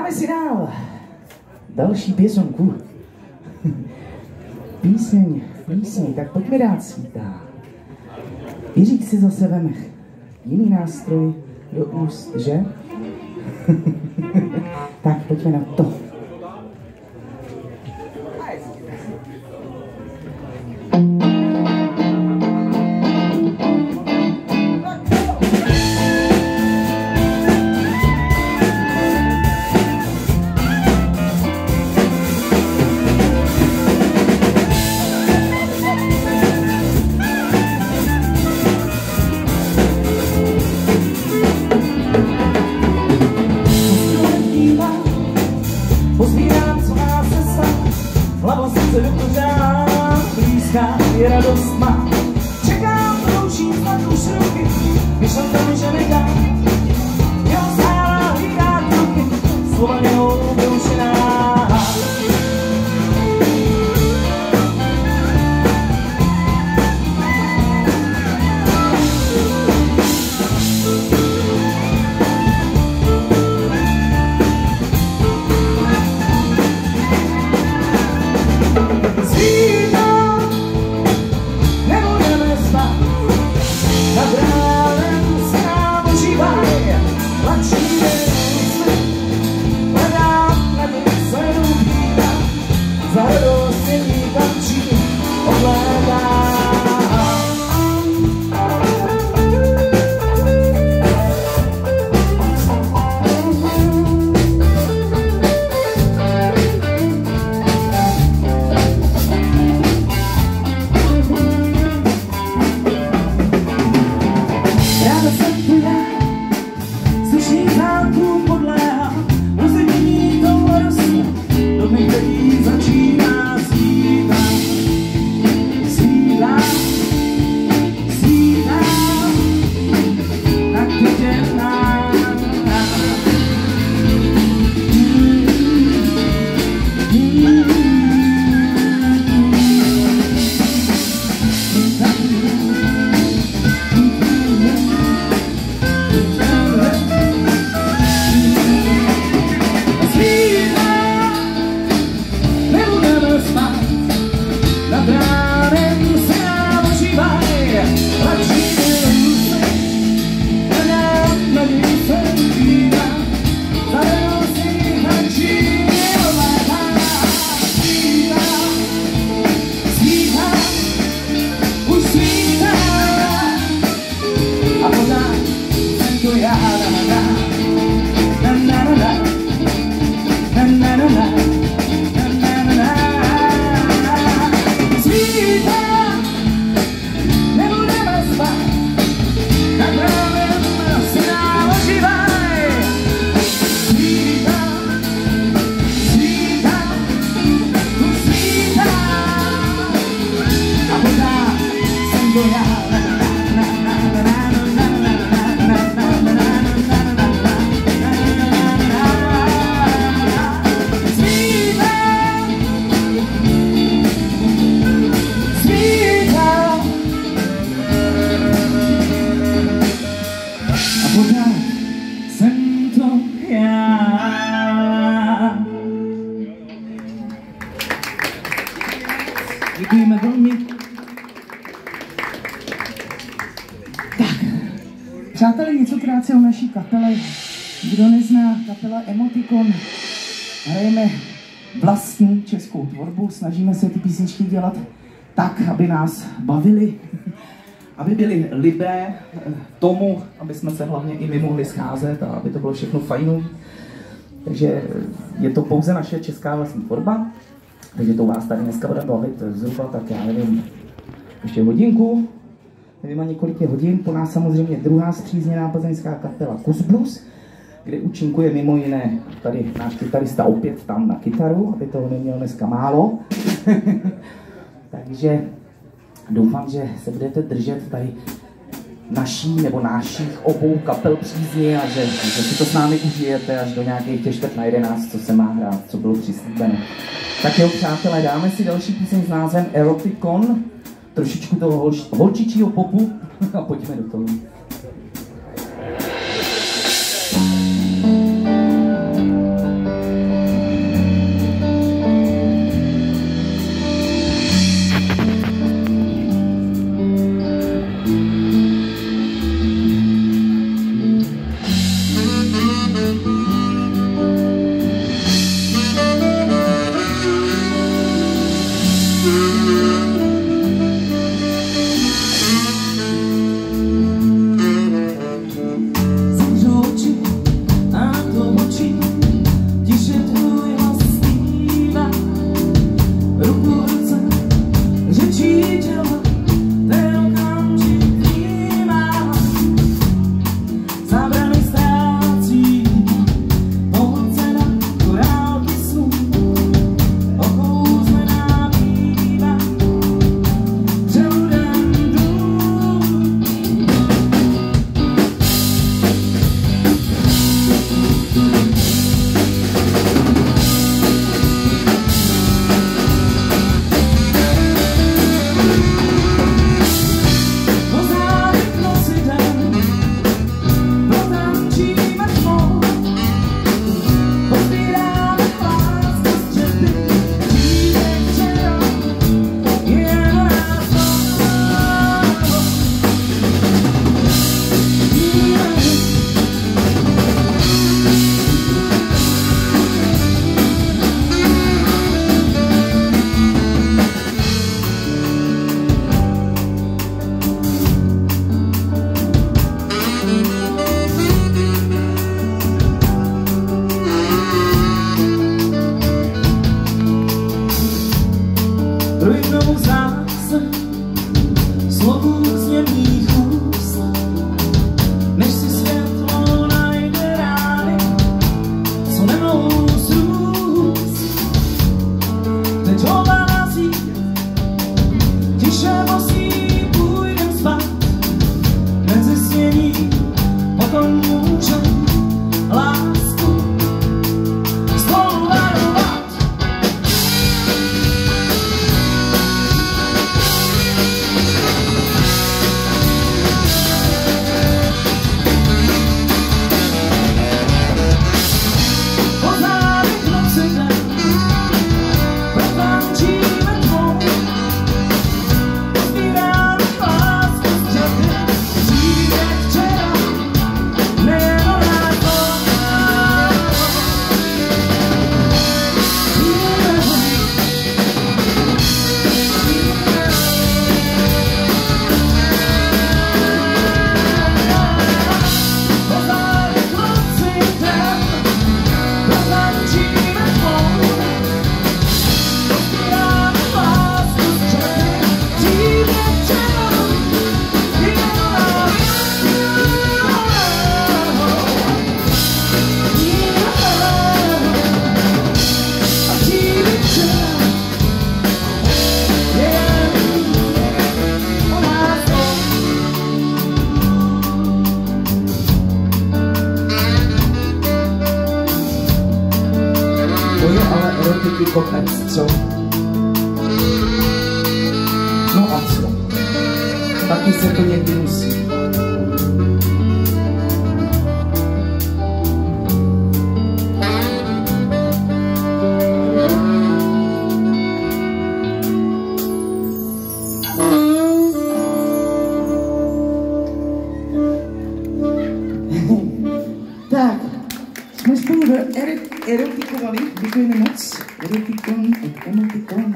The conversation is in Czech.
Dáme si dál další pěsonku. Píseň, tak pojďme dát svítá. Jiřík si zase veme jiný nástroj do úst, že? Tak pojďme na to. Je radost má, čekám, loučím snad už ruky, myšlel tam, že nedá, jeho stála hlídá ruky, slova jeho vyušená. Děkujeme velmi. Tak, přátelé, něco krátce o naší kapele. Kdo nezná, kapela Emotikon. Hrajeme vlastní českou tvorbu, snažíme se ty písničky dělat tak, aby nás bavili, aby byli libé tomu, aby jsme se hlavně i my mohli scházet a aby to bylo všechno fajnový. Takže je to pouze naše česká vlastní tvorba. Takže to vás tady dneska bude bavit zhruba tak, já nevím, ještě hodinku, nevím ani kolik je hodin, po nás samozřejmě druhá střízněná plzeňská kapela Kus Blues, kde účinkuje mimo jiné tady náš kytarista opět tam na kytaru, aby toho neměl dneska málo. Takže doufám, že se budete držet tady naší nebo našich obou kapel přízně a že si to s námi užijete až do nějakých těch 10:45, co se má hrát, co bylo přislíbeno. Tak jo, přátelé, dáme si další píseň s názvem Erotikon, trošičku toho holčičího popu a pojďme do toho. je ale erotiky kopec, co? No a co? Taky se to někdy musí. Tak, jsme spolu erotikovali, děkujeme moc. Erotikon od Emotikon.